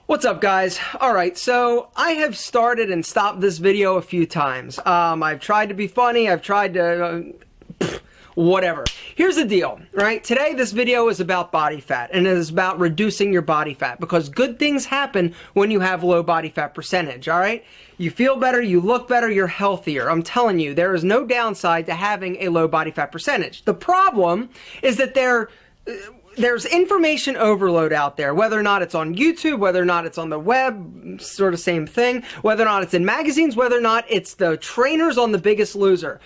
What's up, guys? Alright, so I have started and stopped this video a few times. I've tried to be funny, I've tried to... whatever. Here's the deal, right? Today this video is about body fat, and it is about reducing your body fat, because good things happen when you have low body fat percentage, alright? You feel better, you look better, you're healthier. I'm telling you, there is no downside to having a low body fat percentage. The problem is that there's information overload out there, whether or not it's on YouTube, whether or not it's on the web, sort of same thing, whether or not it's in magazines, whether or not it's the trainers on The Biggest Loser.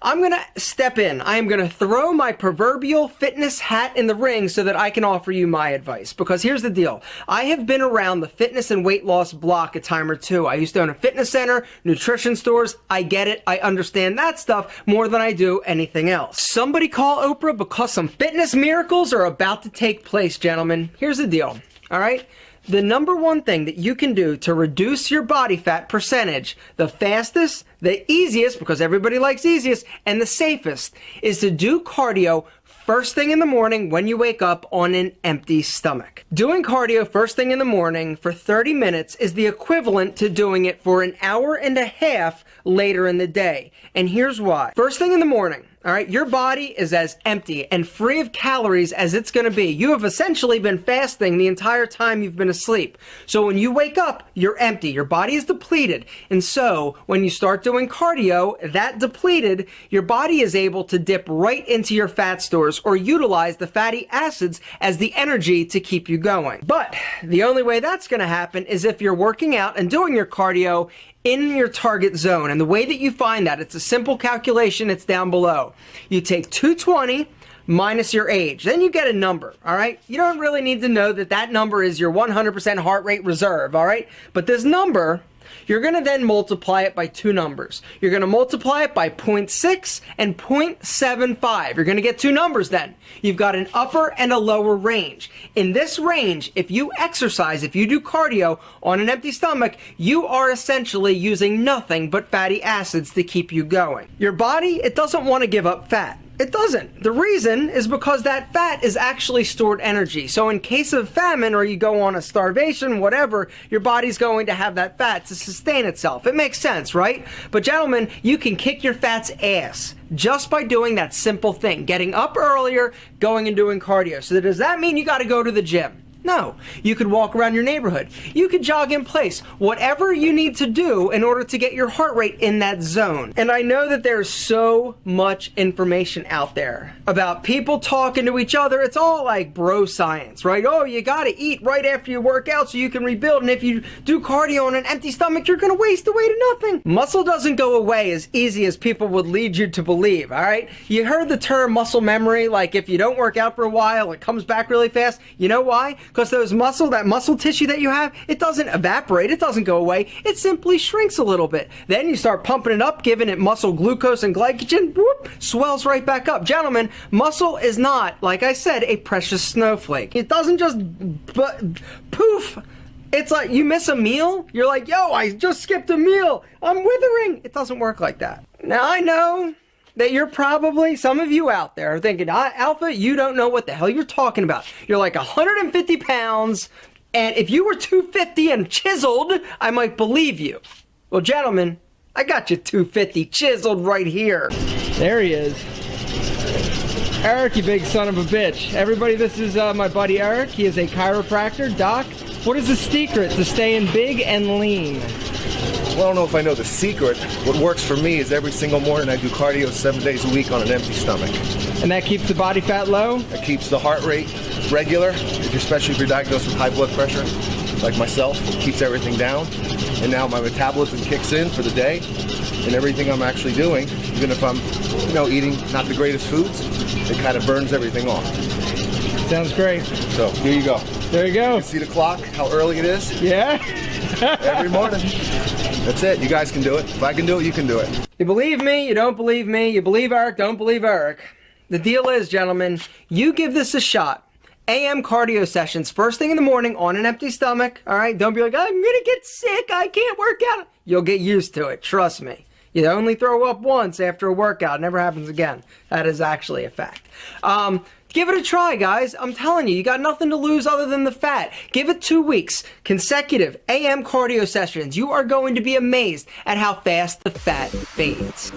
I'm going to step in. I am going to throw my proverbial fitness hat in the ring so that I can offer you my advice. Because here's the deal. I have been around the fitness and weight loss block a time or two. I used to own a fitness center, nutrition stores. I get it. I understand that stuff more than I do anything else. Somebody call Oprah, because some fitness miracles are about to take place, gentlemen. Here's the deal. All right? The number one thing that you can do to reduce your body fat percentage, the fastest, the easiest, because everybody likes easiest, and the safest, is to do cardio first thing in the morning when you wake up on an empty stomach. Doing cardio first thing in the morning for 30 minutes is the equivalent to doing it for an hour and a half later in the day. And here's why. First thing in the morning, all right, your body is as empty and free of calories as it's going to be. You have essentially been fasting the entire time you've been asleep. So when you wake up, you're empty. Your body is depleted. And so when you start doing cardio, that depleted, your body is able to dip right into your fat stores or utilize the fatty acids as the energy to keep you going. But the only way that's going to happen is if you're working out and doing your cardio in your target zone. And the way that you find that, it's a simple calculation, it's down below. You take 220 minus your age. Then you get a number, all right? You don't really need to know that that number is your 100% heart rate reserve, all right? But this number, you're going to then multiply it by two numbers. You're going to multiply it by 0.6 and 0.75. You're going to get two numbers then. You've got an upper and a lower range. In this range, if you exercise, if you do cardio on an empty stomach, you are essentially using nothing but fatty acids to keep you going. Your body, it doesn't want to give up fat. It doesn't. The reason is because that fat is actually stored energy. So in case of famine, or you go on a starvation, whatever, your body's going to have that fat to sustain itself. It makes sense, right? But gentlemen, you can kick your fat's ass just by doing that simple thing. Getting up earlier, going and doing cardio. So does that mean you got to go to the gym? No. You could walk around your neighborhood. You could jog in place. Whatever you need to do in order to get your heart rate in that zone. And I know that there's so much information out there about people talking to each other. It's all like bro science, right? Oh, you gotta eat right after you work out so you can rebuild. And if you do cardio on an empty stomach, you're gonna waste away to nothing. Muscle doesn't go away as easy as people would lead you to believe, all right? You heard the term muscle memory, like if you don't work out for a while, it comes back really fast. You know why? Because that muscle tissue that you have, it doesn't evaporate, it doesn't go away, it simply shrinks a little bit. Then you start pumping it up, giving it muscle glucose and glycogen, whoop, swells right back up. Gentlemen, muscle is not, like I said, a precious snowflake. It doesn't just poof. It's like you miss a meal, you're like, yo, I just skipped a meal, I'm withering. It doesn't work like that. Now I know that you're probably, some of you out there are thinking, Alpha, you don't know what the hell you're talking about. You're like 150 pounds, and if you were 250 and chiseled, I might believe you. Well, gentlemen, I got you 250 chiseled right here. There he is. Eric, you big son of a bitch. Everybody, this is my buddy Eric. He is a chiropractor. Doc, what is the secret to staying big and lean? Well, I don't know if I know the secret. What works for me is every single morning I do cardio 7 days a week on an empty stomach. And that keeps the body fat low? That keeps the heart rate regular, especially if you're diagnosed with high blood pressure, like myself. It keeps everything down. And now my metabolism kicks in for the day, and everything I'm actually doing, even if I'm, eating not the greatest foods, it kind of burns everything off. Sounds great. So, here you go. There you go. You see the clock, how early it is? Yeah. Every morning. That's it. You guys can do it. If I can do it, you can do it. You believe me, you don't believe me. You believe Eric, don't believe Eric. The deal is, gentlemen, you give this a shot. AM cardio sessions, first thing in the morning on an empty stomach, all right? Don't be like, I'm gonna get sick, I can't work out. You'll get used to it, trust me. You only throw up once after a workout, it never happens again. That is actually a fact. Give it a try, guys. I'm telling you, you got nothing to lose other than the fat. Give it 2 weeks, consecutive AM cardio sessions. You are going to be amazed at how fast the fat fades.